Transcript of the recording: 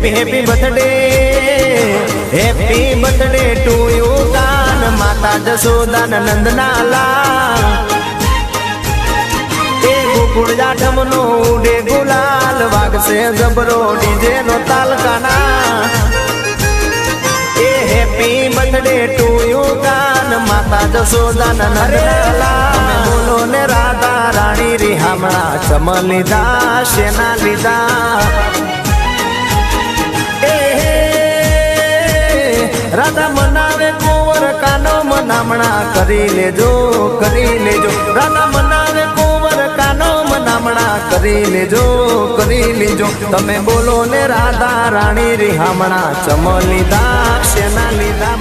happy happy birthday to you કાન માતા જશોદાન નંદના લાલ એ ગોકુળ જાઠમનો ઉડે ગુલાલ વાગશે જબરો ડીજે નો તાલ કાના એ હેપી બર્થડે ટુ યુ કાન માતા જશોદાન નંદના લાલ બોલો ને રાધા રાણી રી હામણા ચમ લીધા શેના લીધા રાધા મનાવે કુંવર કાનો મનામણા કરી લેજો રાધા મનાવે કુંવર કાનો મનામણા કરી લેજો તમે બોલો ને રાધા રાણી રી હામણા ચમ લીધા શેના લીધા